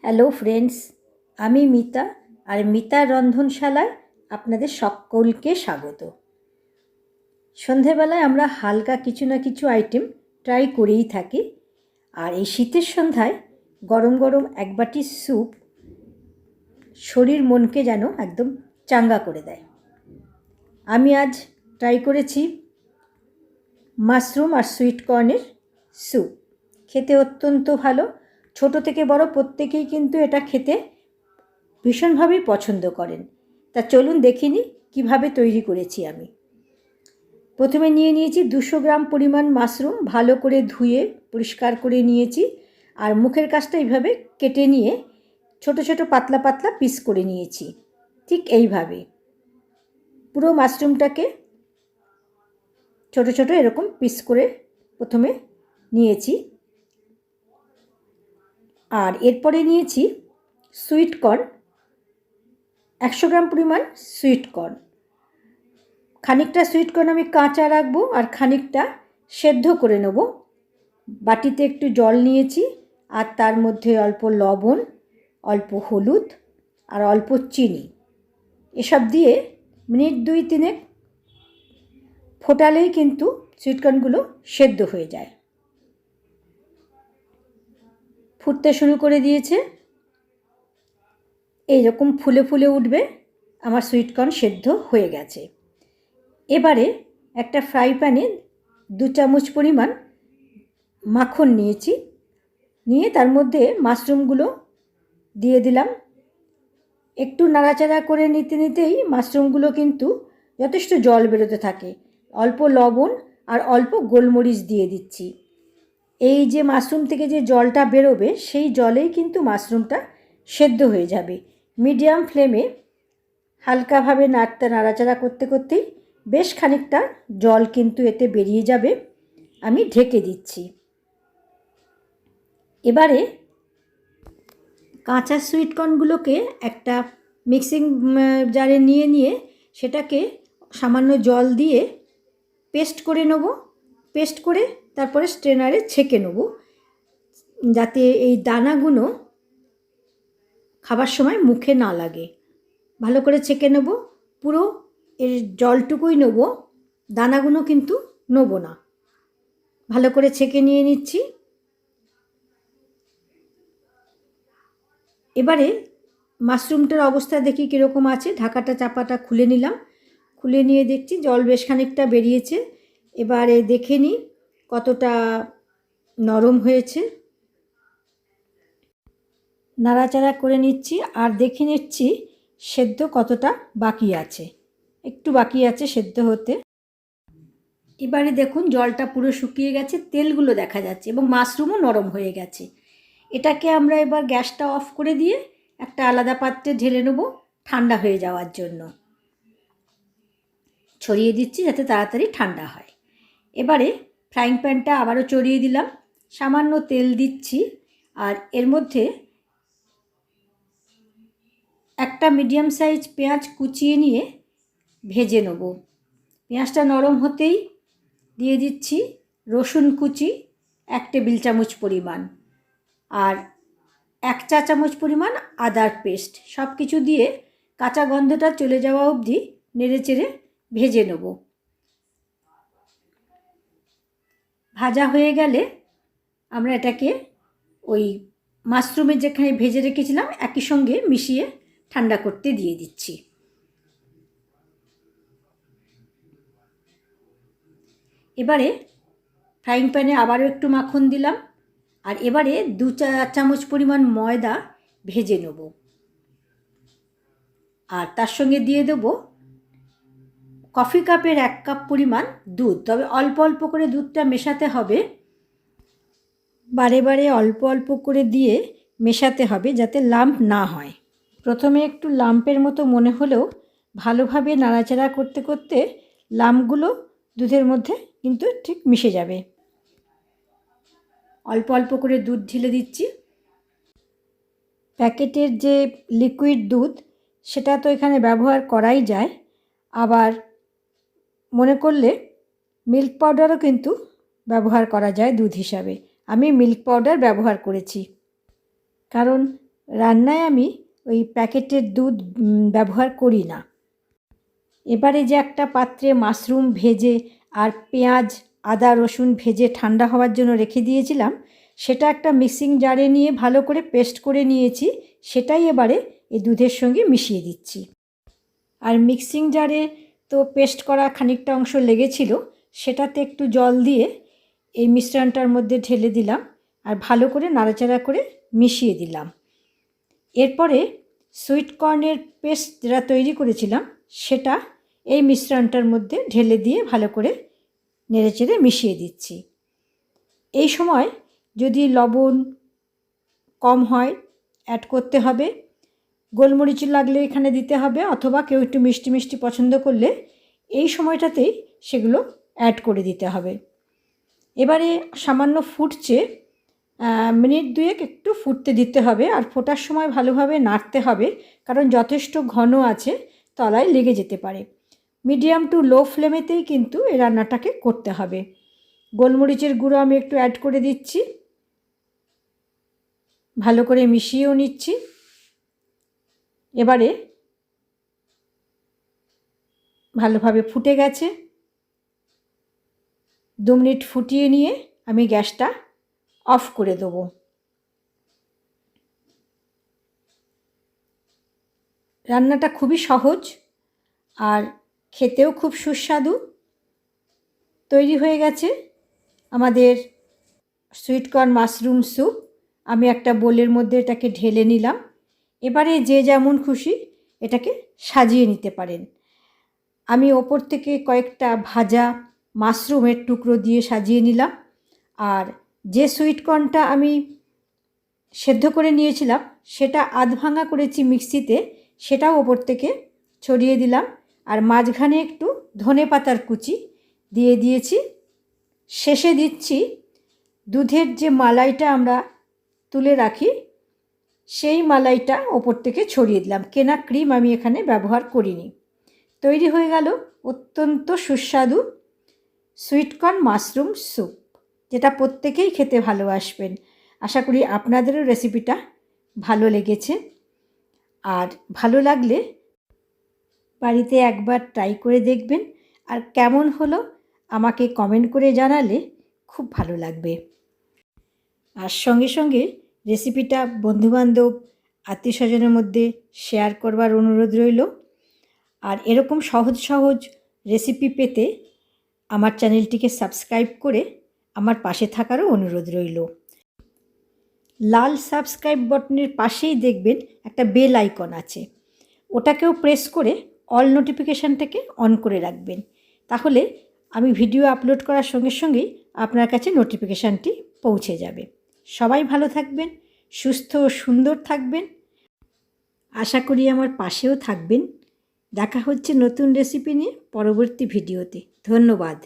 Hello friends, আমি মিতা আর মিতার রন্ধনশালায় আপনাদের সকলকে স্বাগত। সন্ধেবেলায় আমরা হালকা কিছু না কিছু আইটেম ট্রাই করেই থাকি। আর এই শীতের সন্ধ্যায় গরম গরম এক বাটি স্যুপ শরীর মনকে যেন একদম চাঙ্গা করে দেয়। আমি আজ ট্রাই করেছি মাশরুম আর সুইটকর্নের স্যুপ। খেতে অত্যন্ত ভালো, ছোট থেকে বড় প্রত্যেকেই কিন্তু এটা খেতে ভীষণভাবেই পছন্দ করেন। তা চলুন দেখিনি কিভাবে তৈরি করেছি আমি। প্রথমে নিয়েছি 200 গ্রাম পরিমাণ মাশরুম, ভালো করে ধুয়ে পরিষ্কার করে নিয়েছি। আর মুখের কাছটা এইভাবে কেটে নিয়ে ছোট ছোট পাতলা পাতলা পিস করে নিয়েছি। ঠিক এইভাবে পুরো মাশরুমটাকে ছোট ছোট এরকম পিস করে প্রথমে নিয়েছি। আর এরপরে নিয়েছি সুইটকর্ন, 100 গ্রাম পরিমাণ সুইটকর্ন। খানিকটা সুইটকর্ন আমি কাঁচা রাখবো আর খানিকটা সেদ্ধ করে নেব। বাটিতে একটু জল নিয়েছি আর তার মধ্যে অল্প লবণ, অল্প হলুদ আর অল্প চিনি এসব দিয়ে মিনিট 2-3 ফোটালেই কিন্তু সুইটকর্নগুলো সেদ্ধ হয়ে যায়। ফুটতে শুরু করে দিয়েছে, এইরকম ফুলে ফুলে উঠবে। আমার সুইটকর্ন সেদ্ধ হয়ে গেছে। এবারে একটা ফ্রাই প্যানে 2 চামচ পরিমাণ মাখন নিয়েছি, নিয়ে তার মধ্যে মাশরুমগুলো দিয়ে দিলাম। একটু নাড়াচাড়া করে নিতে নিতেই মাশরুমগুলো কিন্তু যথেষ্ট জল বেরোতে থাকে। অল্প লবণ আর অল্প গোলমরিচ দিয়ে দিচ্ছি। এই যে মাশরুম থেকে যে জলটা বেরোবে সেই জলেই কিন্তু মাশরুমটা সেদ্ধ হয়ে যাবে। মিডিয়াম ফ্লেমে হালকাভাবে নাড়াচাড়া করতে করতেই বেশ খানিকটা জল কিন্তু এতে বেরিয়ে যাবে। আমি ঢেকে দিচ্ছি। এবারে কাঁচা সুইটকর্নগুলোকে একটা মিক্সিং জারে নিয়ে সেটাকে সামান্য জল দিয়ে পেস্ট করে নেব। পেস্ট করে তারপরে স্ট্রেনারে ছেঁকে নেব, যাতে এই দানাগুলো খাবার সময় মুখে না লাগে। ভালো করে ছেঁকে নেব, পুরো এর জলটুকুই নেব, দানাগুলো কিন্তু নেব না। ভালো করে ছেঁকে নিয়ে নিচ্ছি। এবারে মাশরুমটার অবস্থা দেখি কীরকম আছে। ঢাকাটা চাপাটা খুলে নিলাম, খুলে নিয়ে দেখছি জল বেশ খানিকটা বেরিয়েছে। এবারে দেখে নিই কতটা নরম হয়েছে। নাড়াচাড়া করে নিচ্ছি আর দেখে নিচ্ছি সেদ্ধ কতটা বাকি আছে। একটু বাকি আছে সেদ্ধ হতে। এবারে দেখুন জলটা পুরো শুকিয়ে গেছে, তেলগুলো দেখা যাচ্ছে এবং মাশরুমও নরম হয়ে গেছে। এটাকে আমরা এবার গ্যাসটা অফ করে দিয়ে একটা আলাদা পাত্রে ঢেলে নেব ঠান্ডা হয়ে যাওয়ার জন্য। ছড়িয়ে দিচ্ছি যাতে তাড়াতাড়ি ঠান্ডা হয়। এবারে ফ্রাইং প্যানটা আবারও চড়িয়ে দিলাম, সামান্য তেল দিচ্ছি আর এর মধ্যে একটা মিডিয়াম সাইজ পেঁয়াজ কুচিয়ে নিয়ে ভেজে নেব। পেঁয়াজটা নরম হতেই দিয়ে দিচ্ছি রসুন কুচি 1 টেবিল চামচ পরিমাণ আর 1 চা চামচ পরিমাণ আদার পেস্ট। সব কিছু দিয়ে কাঁচা গন্ধটা চলে যাওয়া অবধি নেড়েচেড়ে ভেজে নেব। ভাজা হয়ে গেলে আমরা এটাকে ওই মাশরুমের যেখানে ভেজে রেখেছিলাম একই সঙ্গে মিশিয়ে ঠান্ডা করতে দিয়ে দিচ্ছি। এবারে ফ্রাইং প্যানে আবারও একটু মাখন দিলাম আর এবারে 2 চামচ পরিমাণ ময়দা ভেজে নেব আর তার সঙ্গে দিয়ে দেব কফি কাপের 1 কাপ পরিমাণ দুধ। তবে অল্প অল্প করে দুধটা মেশাতে হবে, বারে বারে অল্প অল্প করে দিয়ে মেশাতে হবে যাতে লাম্প না হয়। প্রথমে একটু লাম্পের মতো মনে হলেও ভালোভাবে নাড়াচাড়া করতে করতে লাম্পগুলো দুধের মধ্যে কিন্তু ঠিক মিশে যাবে। অল্প অল্প করে দুধ ঢেলে দিচ্ছি। প্যাকেটের যে লিকুইড দুধ সেটা তো এখানে ব্যবহার করাই যায়, আবার মনে করলে মিল্ক পাউডারও কিন্তু ব্যবহার করা যায় দুধ হিসাবে। আমি মিল্ক পাউডার ব্যবহার করেছি, কারণ রান্নায় আমি ওই প্যাকেটের দুধ ব্যবহার করি না। এবারে যে একটা পাত্রে মাশরুম ভেজে আর পেঁয়াজ আদা রসুন ভেজে ঠান্ডা হওয়ার জন্য রেখে দিয়েছিলাম, সেটা একটা মিক্সিং জারে নিয়ে ভালো করে পেস্ট করে নিয়েছি। সেটাই এবারে এই দুধের সঙ্গে মিশিয়ে দিচ্ছি। আর মিক্সিং জারে তো পেস্ট করা খানিকটা অংশ লেগেছিল, সেটাতে একটু জল দিয়ে এই মিশ্রণটার মধ্যে ঢেলে দিলাম আর ভালো করে নাড়াচাড়া করে মিশিয়ে দিলাম। এরপরে সুইটকর্নের পেস্ট যেটা তৈরি করেছিলাম সেটা এই মিশ্রণটার মধ্যে ঢেলে দিয়ে ভালো করে নেড়েচেড়ে মিশিয়ে দিচ্ছি। এই সময় যদি লবণ কম হয় অ্যাড করতে হবে, গোলমরিচ লাগলে এখানে দিতে হবে, অথবা কেউ একটু মিষ্টি মিষ্টি পছন্দ করলে এই সময়টাতেই সেগুলো অ্যাড করে দিতে হবে। এবারে সামান্য ফুটছে, মিনিট দুয়েক একটু ফুটতে দিতে হবে, আর ফোটার সময় ভালোভাবে নাড়তে হবে, কারণ যথেষ্ট ঘন আছে, তলায় লেগে যেতে পারে। মিডিয়াম টু লো ফ্লেমেতেই কিন্তু এই রান্নাটাকে করতে হবে। গোলমরিচের গুঁড়ো আমি একটু অ্যাড করে দিচ্ছি, ভালো করে মিশিয়েও নিচ্ছি। এবারে ভালোভাবে ফুটে গেছে। 2 মিনিট ফুটিয়ে নিয়ে আমি গ্যাসটা অফ করে দেবো। রান্নাটা খুবই সহজ আর খেতেও খুব সুস্বাদু। তৈরি হয়ে গেছে আমাদের সুইটকর্ন মাশরুম স্যুপ। আমি একটা বোলের মধ্যে এটাকে ঢেলে নিলাম। এবারে যে যেমন খুশি এটাকে সাজিয়ে নিতে পারেন। আমি ওপর থেকে কয়েকটা ভাজা মাশরুমের টুকরো দিয়ে সাজিয়ে নিলাম, আর যে সুইটকর্নটা আমি সেদ্ধ করে নিয়েছিলাম সেটা আধ ভাঙা করেছি মিক্সিতে, সেটাও ওপর থেকে ছড়িয়ে দিলাম, আর মাঝখানে একটু ধনেপাতার কুচি দিয়ে দিয়েছি। শেষে দিচ্ছি দুধের যে মালাইটা আমরা তুলে রাখি, সেই মালাইটা ওপর থেকে ছড়িয়ে দিলাম। কেনা ক্রিম আমি এখানে ব্যবহার করিনি। তৈরি হয়ে গেল অত্যন্ত সুস্বাদু সুইটকর্ন মাশরুম স্যুপ, যেটা প্রত্যেকেই খেতে ভালোবাসবেন। আশা করি আপনাদেরও রেসিপিটা ভালো লেগেছে, আর ভালো লাগলে বাড়িতে একবার ট্রাই করে দেখবেন, আর কেমন হলো আমাকে কমেন্ট করে জানালে খুব ভালো লাগবে। আর সঙ্গে সঙ্গে রেসিপিটা বন্ধুবান্ধব আত্মীয়স্বজনের মধ্যে শেয়ার করবার অনুরোধ রইল। আর এরকম সহজ সহজ রেসিপি পেতে আমার চ্যানেলটিকে সাবস্ক্রাইব করে আমার পাশে থাকারও অনুরোধ রইল। লাল সাবস্ক্রাইব বাটনের পাশেই দেখবেন একটা বেল আইকন আছে, ওটাকেও প্রেস করে অল নোটিফিকেশানটাকে অন করে রাখবেন। তাহলে আমি ভিডিও আপলোড করার সঙ্গে সঙ্গেই আপনার কাছে নোটিফিকেশানটি পৌঁছে যাবে। সবাই ভালো থাকবেন, সুস্থ ও সুন্দর থাকবেন। আশা করি আমার পাশেও থাকবেন। দেখা হচ্ছে নতুন রেসিপি নিয়ে পরবর্তী ভিডিওতে। ধন্যবাদ।